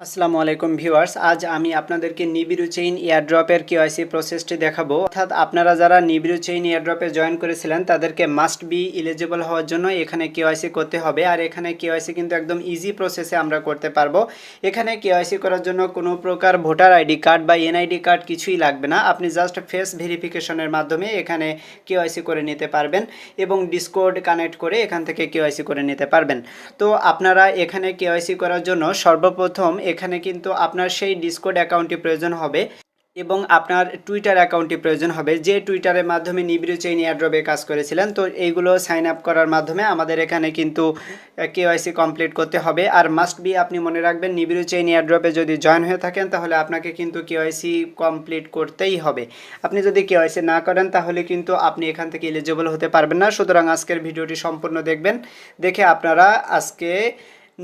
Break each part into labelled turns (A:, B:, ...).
A: আসসালামু আলাইকুম ভিউয়ার্স, আজ আমি আপনাদেরকে নিবিড়ু চেইন এয়ারড্রপের কেওয়াইসি প্রসেসটি দেখাবো। অর্থাৎ আপনারা যারা নিবিড়ু চেইন এয়ারড্রপে জয়েন করেছিলেন তাদেরকে মাস্ট বি এলিজিবল হওয়ার জন্য এখানে কেওয়াইসি করতে হবে। আর এখানে কেওয়াইসি কিন্তু একদম ইজি প্রসেসে আমরা করতে পারবো। এখানে কেওয়াইসি করার জন্য কোনো প্রকার ভোটার আইডি কার্ড বা এনআইডি কার্ড কিছুই লাগবে না। আপনি জাস্ট ফেস ভেরিফিকেশনের মাধ্যমে এখানে কেওয়াইসি করে নিতে পারবেন এবং ডিসকর্ড কানেক্ট করে এখান থেকে কেওয়াইসি করে নিতে পারবেন। তো আপনারা এখানে কেওয়াইসি করার জন্য সর্বপ্রথম এখানে কিন্তু আপনার সেই ডিসকর্ড অ্যাকাউন্টটি প্রয়োজন হবে এবং আপনার টুইটার অ্যাকাউন্টটি প্রয়োজন হবে, যে টুইটারের মাধ্যমে নিবিড়ু চেইন এয়ারড্রপে কাজ করেছিলেন। তো এইগুলো সাইন আপ করার মাধ্যমে আমাদের এখানে কিন্তু কেওয়াইসি কমপ্লিট করতে হবে। আর মাস্ট বি আপনি মনে রাখবেন, নিবিড়ু চেইন এয়ারড্রপে যদি জয়েন হয়ে থাকেন তাহলে আপনাকে কিন্তু কেওয়াইসি কমপ্লিট করতেই হবে। আপনি যদি কেওয়াইসি না করেন তাহলে কিন্তু আপনি এখান থেকে এলিজিবল হতে পারবেন না। সুতরাং আজকের ভিডিওটি সম্পূর্ণ দেখবেন, দেখে আপনারা আজকে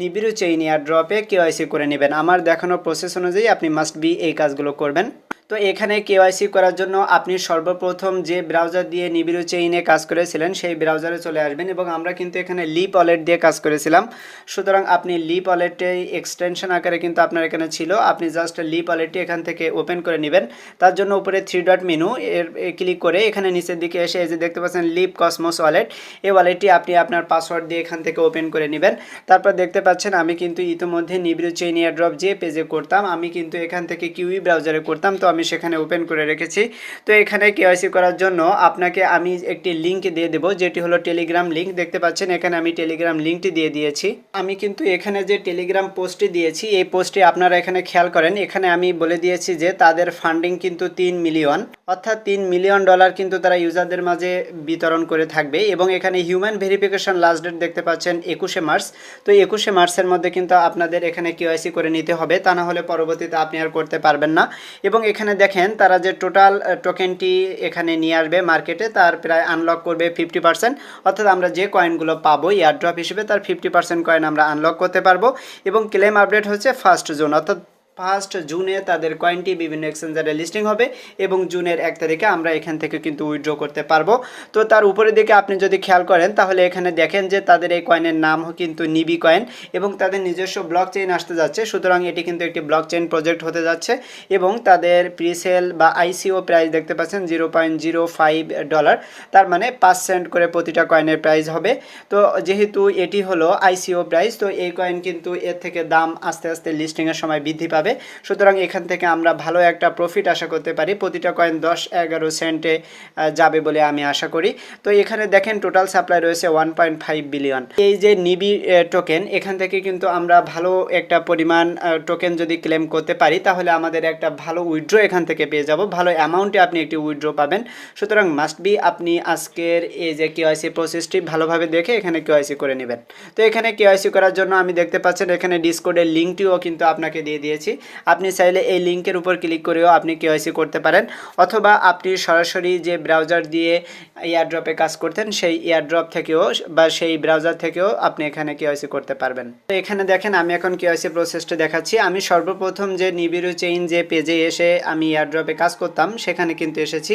A: নিবিড়ু চেইন এয়ারড্রপে কেওয়াইসি করে নেবেন। আমার দেখানো প্রসেস অনুযায়ী আপনি মাস্ট বি এই কাজগুলো করবেন। তো এখানে কেওয়াইসি করার জন্য আপনি সর্বপ্রথম যে ব্রাউজার দিয়ে নিবিড়ু চেইনে কাজ করেছিলেন সেই ব্রাউজারে চলে আসবেন এবং আমরা কিন্তু এখানে লিপ ওয়ালেট দিয়ে কাজ করেছিলাম। সুতরাং আপনি লিপ ওয়ালেটে এক্সটেনশন আকারে কিন্তু আপনার এখানে ছিল, আপনি জাস্ট লিপ ওয়ালেটটি এখান থেকে ওপেন করে নেবেন। তার জন্য উপরে 3 ডট মেনু এর ক্লিক করে এখানে নিচের দিকে এসে এই যে দেখতে পাচ্ছেন লিপ কসমোস ওয়ালেট, এই ওয়ালেটটি আপনি আপনার পাসওয়ার্ড দিয়ে এখান থেকে ওপেন করে নেবেন। তারপর দেখতে পাচ্ছেন আমি কিন্তু ইতিমধ্যে নিবিড়ু চেইন এয়ারড্রপ যে পেজে করতাম আমি কিন্তু এখান থেকে কিউই ব্রাউজারে করতাম, তো আমি সেখানে ওপেন করে রেখেছি। তো এখানে কেওয়াইসি করার জন্য আপনাকে আমি একটি লিঙ্ক দিয়ে দেবো, যেটি হলো টেলিগ্রাম লিঙ্ক। দেখতে পাচ্ছেন এখানে আমি টেলিগ্রাম লিঙ্কটি দিয়ে দিয়েছি। আমি কিন্তু এখানে যে টেলিগ্রাম পোস্টটি দিয়েছি এই পোস্টটি আপনারা এখানে খেয়াল করেন, এখানে আমি বলে দিয়েছি যে তাদের ফান্ডিং কিন্তু 3 মিলিয়ন, অর্থাৎ $3 মিলিয়ন কিন্তু তারা ইউজারদের মাঝে বিতরণ করে থাকবে। এবং এখানে হিউম্যান ভেরিফিকেশন লাস্ট ডেট দেখতে পাচ্ছেন 21শে মার্চ। তো 21শে মার্চের মধ্যে কিন্তু আপনাদের এখানে কেওয়াইসি করে নিতে হবে, তা না হলে পরবর্তীতে আপনি আর করতে পারবেন না। এবং এখানে দেখেন তারা যে টোটাল টোকেনটি এখানে নিয়ে আসবে মার্কেটে, তার প্রায় আনলক করবে 50%, অর্থাৎ আমরা যে কয়েনগুলো পাবো এয়ারড্রপ হিসেবে তার 50% কয়েন আমরা আনলক করতে পারবো। এবং ক্লেম আপডেট হচ্ছে 1 জুন, অর্থাৎ 1 জুনে তাদের কয়েনটি বিভিন্ন এক্সচেঞ্জারে লিস্টিং হবে এবং জুনের 1 তারিখে আমরা এখান থেকে কিন্তু উইথড্র করতে পারবো। তো তার উপরের দিকে আপনি যদি খেয়াল করেন তাহলে এখানে দেখেন যে তাদের এই কয়েনের নাম কিন্তু নিবি কয়েন এবং তাদের নিজস্ব ব্লক চেইন আসতে যাচ্ছে। সুতরাং এটি কিন্তু একটি ব্লক চেইন প্রজেক্ট হতে যাচ্ছে এবং তাদের প্রিসেল বা আইসিও প্রাইস দেখতে পাচ্ছেন $0.05, তার মানে 5 সেন্ট করে প্রতিটা কয়েনের প্রাইস হবে। তো যেহেতু এটি হলো আইসিও প্রাইস, তো এই কয়েন কিন্তু এর থেকে দাম আস্তে আস্তে লিস্টিংয়ের সময় বৃদ্ধি পাবে। সুতরাং এখান থেকে আমরা ভালো একটা প্রফিট আশা করতে পারি, প্রতিটা কয়েন 10-11 সেন্টে যাবে বলে আমি আশা করি। তো এখানে দেখেন টোটাল সাপ্লাই রয়েছে 1.5 বিলিয়ন। এই যে নিবি টোকেন, এখান থেকে কিন্তু আমরা ভালো একটা পরিমাণ টোকেন যদি ক্লেম করতে পারি তাহলে আমাদের একটা ভালো উইথড্র এখান থেকে পেয়ে যাব, ভালো অ্যামাউন্টে আপনি একটি উইথড্র পাবেন। সুতরাং মাস্ট বি আপনি আজকের এই যে কেওয়াইসি প্রসেসটি ভালোভাবে দেখে এখানে কেওয়াইসি করে নেবেন। তো এখানে কেওয়াইসি করার জন্য আমি দেখতে পাচ্ছেন এখানে ডিসকর্ডের লিঙ্কটিও কিন্তু আপনাকে দিয়ে দিয়েছি। আপনি চাইলে এই লিঙ্কের উপর ক্লিক করেও আপনি কেওয়াইসি করতে পারেন, অথবা আপনি সরাসরি যে ব্রাউজার দিয়ে এয়ারড্রপে কাজ করতেন সেই এয়ারড্রপ থেকেও বা সেই ব্রাউজার থেকেও আপনি এখানে কেওয়াইসি করতে পারবেন। তো এখানে দেখেন আমি এখন কেওয়াইসি প্রসেসটা দেখাচ্ছি। আমি সর্বপ্রথম যে নিবিড়ু চেইন যে পেজে এসে আমি এয়ারড্রপে কাজ করতাম সেখানে কিন্তু এসেছি।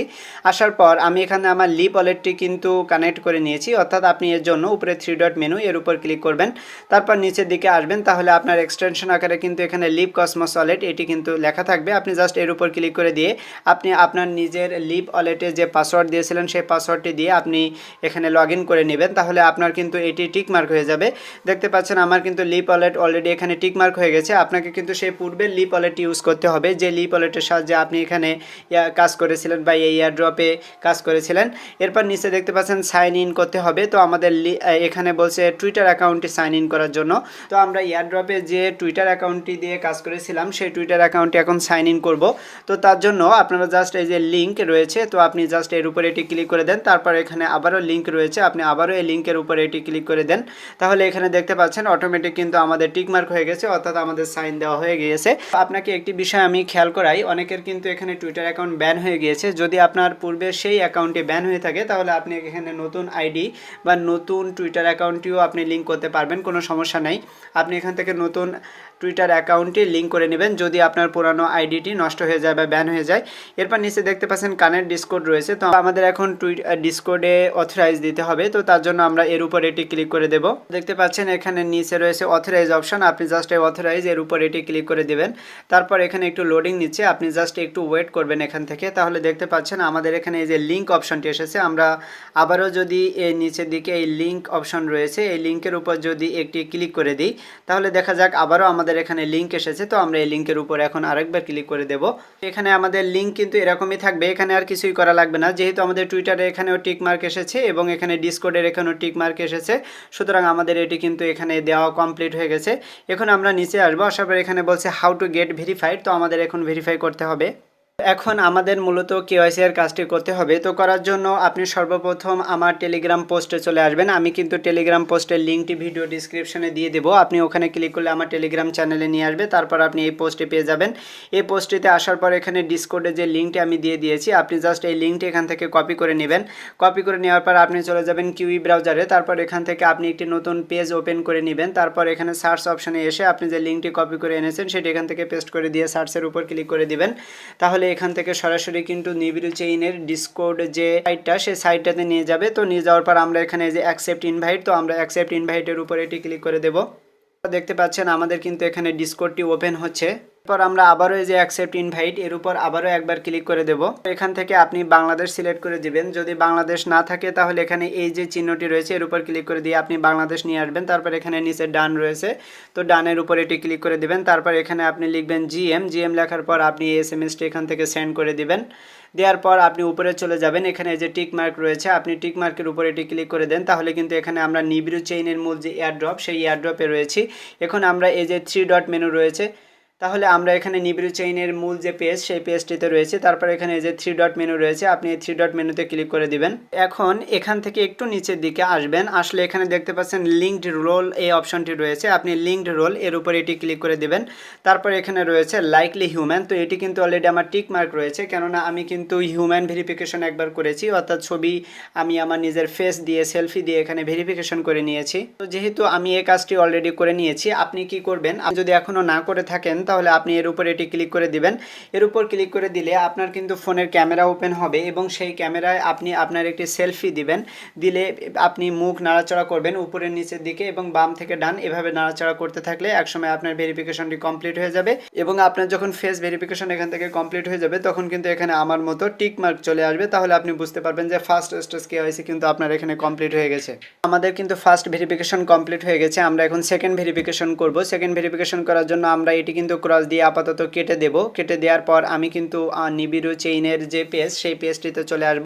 A: আসার পর আমি এখানে আমার লিপ ওয়ালেটটি কিন্তু কানেক্ট করে নিয়েছি, অর্থাৎ আপনি এর জন্য উপরে 3 ডট মেনু এর উপর ক্লিক করবেন, তারপর নিচের দিকে আসবেন, তাহলে আপনার এক্সটেনশন আকারে কিন্তু এখানে লিপ কসমোস ওয়ালেট এটি কিন্তু লেখা থাকবে। আপনি জাস্ট এর উপর ক্লিক করে দিয়ে আপনি আপনার নিজের লিপ ওয়ালেটে যে পাসওয়ার্ড দিয়েছিলেন সেই পাসওয়ার্ডটি দিয়ে আপনি এখানে লগ ইন করে নেবেন, তাহলে আপনার কিন্তু এটি টিক মার্ক হয়ে যাবে। দেখতে পাচ্ছেন আমার কিন্তু লিপ ওয়ালেট অলরেডি এখানে টিক মার্ক হয়ে গেছে। আপনাকে কিন্তু সেই পূর্বের লিপ ওয়ালেট ইউজ করতে হবে, যে লিপ ওয়ালেটের সাহায্যে আপনি এখানে কাজ করেছিলেন বা এই এয়ারড্রপে কাজ করেছিলেন। এরপর নিচে দেখতে পাচ্ছেন সাইন ইন করতে হবে। তো আমাদের এখানে বলছে টুইটার অ্যাকাউন্টে সাইন ইন করার জন্য। তো আমরা এয়ারড্রপে যে টুইটার অ্যাকাউন্টটি দিয়ে কাজ করেছিলাম সেই টুইটার অ্যাকাউন্টে এখন সাইন ইন করব। তো তার জন্য আপনারা জাস্ট এই যে লিঙ্ক রয়েছে, তো আপনি জাস্ট এর উপরে এটি ক্লিক করে দেন, তারপর এখানে আবারও লিঙ্ক রয়েছে, আপনি আবারও এই লিঙ্কের উপরে এটি ক্লিক করে দেন, তাহলে এখানে দেখতে পাচ্ছেন অটোমেটিক কিন্তু আমাদের টিক মার্ক হয়ে গেছে, অর্থাৎ আমাদের সাইন দেওয়া হয়ে গিয়েছে। আপনাকে একটি বিষয় আমি খেয়াল করাই, অনেকের কিন্তু এখানে টুইটার অ্যাকাউন্ট ব্যান হয়ে গিয়েছে। যদি আপনার পূর্বে সেই অ্যাকাউন্টে ব্যান হয়ে থাকে তাহলে আপনি এখানে নতুন আইডি বা নতুন টুইটার অ্যাকাউন্টটিও আপনি লিঙ্ক করতে পারবেন, কোনো সমস্যা নেই। আপনি এখান থেকে নতুন টুইটার অ্যাকাউন্টটি লিঙ্ক করে নেবেন যদি আপনার পুরানো আইডিটি নষ্ট হয়ে যায় বা ব্যান হয়ে যায়। এরপর নিচে দেখতে পাচ্ছেন কানেক্ট ডিসকর্ড রয়েছে, তো আমাদের এখন ডিসকর্ডে অথরাইজ দিতে হবে, তো তার জন্য আমরা এর উপর এটি ক্লিক করে দেব। দেখতে পাচ্ছেন এখানে নিচে রয়েছে অথরাইজ অপশন, আপনি জাস্ট এই অথরাইজ এর উপর এটি ক্লিক করে দিবেন। তারপর এখানে একটু লোডিং নিচ্ছে, আপনি জাস্ট একটু ওয়েট করবেন এখান থেকে। তাহলে দেখতে পাচ্ছেন আমাদের এখানে এই যে লিঙ্ক অপশনটি এসেছে, আমরা আবারও যদি এই নিচের দিকে এই লিঙ্ক অপশন রয়েছে এই লিঙ্কের উপর যদি একটি ক্লিক করে দিই তাহলে দেখা যাক আবারও আমাদের এখানে লিঙ্ক এসেছে। তো আমরা এই লিঙ্কের উপর এখন আরেকবার ক্লিক করে দেব। এখানে আমাদের লিঙ্ক কিন্তু এরকমই থাকবে, এখানে আর কিছুই করা লাগবে না, যেহেতু আমাদের টুইটারে এখানেও টিক মার্ক এসেছে এবং এখানে ডিসকর্ডের এখানেও টিক মার্ক এসেছে, সুতরাং আমাদের এটি কিন্তু এখানে দেওয়া কমপ্লিট হয়ে গেছে। এখন আমরা নিচে আসবো, আসার পর এখানে বলছে হাউ টু গেট ভেরিফাইড, তো আমাদের এখন ভেরিফাই করতে হবে। এখন আমাদের মূলত কেওয়াইসি এর কাজটি করতে হবে। তো করার জন্য আপনি সর্বপ্রথম আমার টেলিগ্রাম পোস্টে চলে আসবেন। আমি কিন্তু টেলিগ্রাম পোস্টের লিঙ্কটি ভিডিও ডিসক্রিপশনে দিয়ে দেবো, আপনি ওখানে ক্লিক করলে আমার টেলিগ্রাম চ্যানেলে নিয়ে আসবে, তারপর আপনি এই পোস্টে পেয়ে যাবেন। এই পোস্টটিতে আসার পর এখানে ডিসকর্ডে যে লিঙ্কটি আমি দিয়ে দিয়েছি, আপনি জাস্ট এই লিঙ্কটি এখান থেকে কপি করে নেবেন। কপি করে নেওয়ার পর আপনি চলে যাবেন কিউই ব্রাউজারে, তারপর এখান থেকে আপনি একটি নতুন পেজ ওপেন করে নেবেন। তারপর এখানে সার্চ অপশনে এসে আপনি যে লিঙ্কটি কপি করে এনেছেন সেটি এখান থেকে পেস্ট করে দিয়ে সার্চের উপর ক্লিক করে দিবেন। তাহলে এখান থেকে সরাসরি কিন্তু নিবিড়ু চেইনের ডিসকর্ড যে সাইটটা সেই সাইটটাতে নিয়ে যাবে। তো নিয়ে যাওয়ার পর আমরা এখানে যে অ্যাকসেপ্ট ইনভাইট, তো আমরা অ্যাকসেপ্ট ইনভাইটের উপর এটি ক্লিক করে দেব। দেখতে পাচ্ছেন আমাদের কিন্তু এখানে ডিসকর্ডটি ওপেন হচ্ছে। এরপর আমরা আবারও এই যে অ্যাকসেপ্ট ইনভাইট এর উপর আবারও একবার ক্লিক করে দেব। এখান থেকে আপনি বাংলাদেশ সিলেক্ট করে দিবেন, যদি বাংলাদেশ না থাকে তাহলে এখানে এই যে চিহ্নটি রয়েছে এর উপর ক্লিক করে দিয়ে আপনি বাংলাদেশ নিয়ে আসবেন। তারপর এখানে নিচে ডান রয়েছে, তো ডানের উপর এটি ক্লিক করে দিবেন। তারপর এখানে আপনি লিখবেন জিএম লেখার পর আপনি এই এসএমএসটি এখান থেকে সেন্ড করে দিবেন। দেওয়ার পর আপনি উপরে চলে যাবেন, এখানে যে টিক মার্ক রয়েছে আপনি টিক মার্কের উপর এটি ক্লিক করে দেন। তাহলে কিন্তু এখানে আমরা নিবিড়ু চেইনের মূল যে এয়ারড্রপ সেই এয়ারড্রপে রয়েছি। এখন আমরা এই যে 3 ডট মেনু রয়েছে, তাহলে আমরা এখানে নিবিড়ু চেইনের মূল যে পেজ সেই পেজটিতে রয়েছে। তারপর এখানে এই যে 3 ডট মেনু রয়েছে, আপনি এই 3 ডট মেনুতে ক্লিক করে দিবেন। এখন এখান থেকে একটু নিচের দিকে আসবেন, আসলে এখানে দেখতে পাচ্ছেন লিঙ্কড রোল এই অপশনটি রয়েছে, আপনি লিঙ্কড রোল এর উপর এটি ক্লিক করে দিবেন। তারপর এখানে রয়েছে লাইকলি হিউম্যান, তো এটি কিন্তু অলরেডি আমার টিক মার্ক রয়েছে, কেননা আমি কিন্তু হিউম্যান ভেরিফিকেশন একবার করেছি, অর্থাৎ ছবি আমি আমার নিজের ফেস দিয়ে সেলফি দিয়ে এখানে ভেরিফিকেশন করে নিয়েছি। তো যেহেতু আমি এই কাজটি অলরেডি করে নিয়েছি, আপনি কি করবেন, আপনি যদি এখনও না করে থাকেন তাহলে আপনি এর উপর এটি ক্লিক করে দিবেন। এর উপর ক্লিক করে দিলে আপনার কিন্তু ফোনের ক্যামেরা ওপেন হবে এবং সেই ক্যামেরায় আপনি আপনার একটি সেলফি দিবেন। দিলে আপনি মুখ নাড়াচাড়া করবেন উপরের নিচের দিকে এবং বাম থেকে ডান এভাবে নাড়াচাড়া করতে থাকলে একসময় আপনার ভেরিফিকেশনটি কমপ্লিট হয়ে যাবে এবং আপনার যখন ফেস ভেরিফিকেশন এখান থেকে কমপ্লিট হয়ে যাবে তখন কিন্তু এখানে আমার মতো টিক মার্ক চলে আসবে। তাহলে আপনি বুঝতে পারবেন যে ফার্স্ট স্টেজ কেওয়াইসি কিন্তু আপনার এখানে কমপ্লিট হয়ে গেছে। আমাদের কিন্তু ফার্স্ট ভেরিফিকেশন কমপ্লিট হয়ে গেছে, আমরা এখন সেকেন্ড ভেরিফিকেশন করব। সেকেন্ড ভেরিফিকেশন করার জন্য আমরা এটি কিন্তু ক্রস দিয়ে আপাতত কেটে দেব। কেটে দেওয়ার পর আমি কিন্তু নিবিড়ু চেইনের যে পেজ সেই পেজটিতে চলে আসব।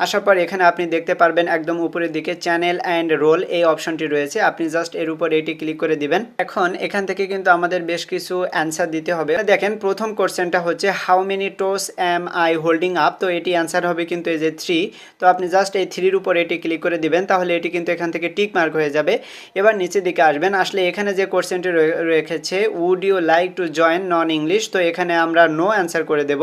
A: আসার পর এখানে আপনি দেখতে পারবেন একদম উপরের দিকে চ্যানেল অ্যান্ড রোল এই অপশনটি রয়েছে, আপনি জাস্ট এর উপর এটি ক্লিক করে দিবেন। এখন এখান থেকে কিন্তু আমাদের বেশ কিছু অ্যান্সার দিতে হবে। দেখেন প্রথম কোশ্চেনটা হচ্ছে how many toes am I holding up, তো এটি অ্যান্সার হবে কিন্তু এই যে 3, তো আপনি জাস্ট এই 3-র উপর এটি ক্লিক করে দিবেন, তাহলে এটি কিন্তু এখান থেকে টিক মার্ক হয়ে যাবে। এবার নিচের দিকে আসবেন, আসলে এখানে যে কোশ্চেনটি রেখেছে would you like to join non English, তো এখানে আমরা নো অ্যান্সার করে দেব।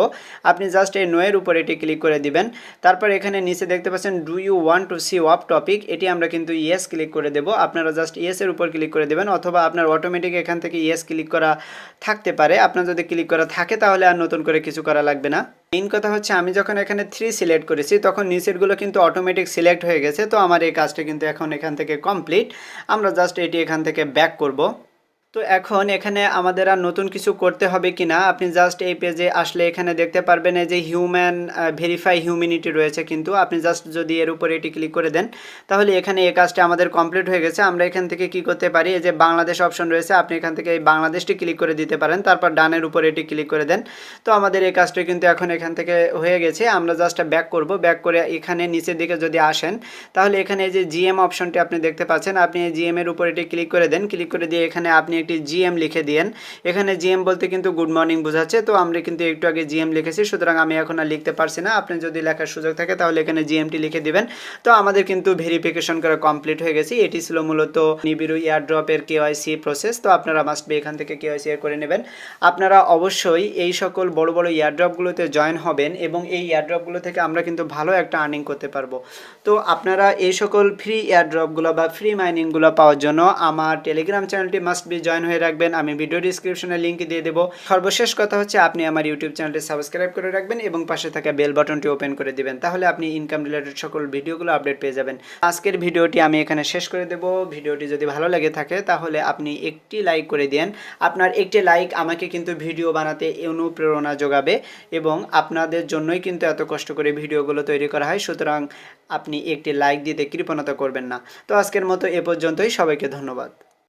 A: আপনি জাস্ট এই নো এর উপর এটি ক্লিক করে দিবেন। তারপর এখানে নিচে দেখতে পাচ্ছেন do you want to see off topic, এটি আমরা কিন্তু ইয়েস ক্লিক করে দেব। আপনারা জাস্ট ইয়েস এর উপর ক্লিক করে দেবেন, অথবা আপনার অটোমেটিক এখান থেকে ইয়েস ক্লিক করা থাকতে পারে। আপনার যদি ক্লিক করা থাকে তাহলে আর নতুন করে কিছু করা লাগবে না। মেইন কথা হচ্ছে আমি যখন এখানে 3 সিলেক্ট করেছি তখন নিচেরগুলো কিন্তু অটোমেটিক সিলেক্ট হয়ে গেছে, তো আমার এই কাজটা কিন্তু এখন এখান থেকে কমপ্লিট। আমরা জাস্ট এটি এখান থেকে ব্যাক করব। তো এখন এখানে আমাদের আর নতুন কিছু করতে হবে কিনা, আপনি জাস্ট এই পেজে আসলে এখানে দেখতে পারবেন এই যে হিউম্যান ভেরিফাই হিউম্যানিটি রয়েছে, কিন্তু আপনি জাস্ট যদি এর উপরে এটি ক্লিক করে দেন তাহলে এখানে এই কাজটা আমাদের কমপ্লিট হয়ে গেছে। আমরা এখান থেকে কি করতে পারি, এই যে বাংলাদেশ অপশন রয়েছে আপনি এখান থেকে এই বাংলাদেশটি ক্লিক করে দিতে পারেন, তারপর ডানের উপরে এটি ক্লিক করে দেন। তো আমাদের এই কাজটা কিন্তু এখন এখান থেকে হয়ে গেছে। আমরা জাস্ট ব্যাক করব, ব্যাক করে এখানে নিচের দিকে যদি আসেন তাহলে এখানে এই যে জিএম অপশনটি আপনি দেখতে পাচ্ছেন, আপনি এই জিএম এর উপর এটি ক্লিক করে দেন। ক্লিক করে দিয়ে এখানে আপনি একটি জিএম লিখে দিয়েন। এখানে জিএম বলতে কিন্তু গুড মর্নিং বোঝাচ্ছে, তো আমরা কিন্তু একটু আগে জিএম লিখেছি, সুতরাং আমি এখন আর লিখতে পারছি না। আপনি যদি লেখার সুযোগ থাকে তাহলে এখানে জিএমটি লিখে দিবেন। তো আমাদের কিন্তু ভেরিফিকেশন করা কমপ্লিট হয়ে গেছে। এটি ছিল মূলত নিবিড়ু এয়ারড্রপের কেওয়াইসি প্রসেস। তো আপনারা মাস্ট বি এখান থেকে কেওয়াইসি করে নেবেন। আপনারা অবশ্যই এই সকল বড় বড় এয়ারড্রপগুলোতে জয়েন হবেন এবং এই এয়ারড্রপগুলো থেকে আমরা কিন্তু ভালো একটা আর্নিং করতে পারবো। তো আপনারা এই সকল ফ্রি এয়ারড্রপগুলো বা ফ্রি মাইনিংগুলো পাওয়ার জন্য আমার টেলিগ্রাম চ্যানেলটি মাস্ট বি জয়েন জয়েন হয়ে রাখবেন। আমি ভিডিও ডিসক্রিপশনে লিঙ্ক দিয়ে দেবো। সর্বশেষ কথা হচ্ছে আপনি আমার ইউটিউব চ্যানেলটি সাবস্ক্রাইব করে রাখবেন এবং পাশে থাকা বেল বাটনটি ওপেন করে দিবেন, তাহলে আপনি ইনকাম রিলেটেড সকল ভিডিওগুলো আপডেট পেয়ে যাবেন। আজকের ভিডিওটি আমি এখানে শেষ করে দেব। ভিডিওটি যদি ভালো লেগে থাকে তাহলে আপনি একটি লাইক করে দিন। আপনার একটি লাইক আমাকে কিন্তু ভিডিও বানাতে অনুপ্রেরণা যোগাবে এবং আপনাদের জন্যই কিন্তু এত কষ্ট করে ভিডিওগুলো তৈরি করা হয়। সুতরাং আপনি একটি লাইক দিতে কৃপণতা করবেন না। তো আজকের মতো এ পর্যন্তই। সবাইকে ধন্যবাদ।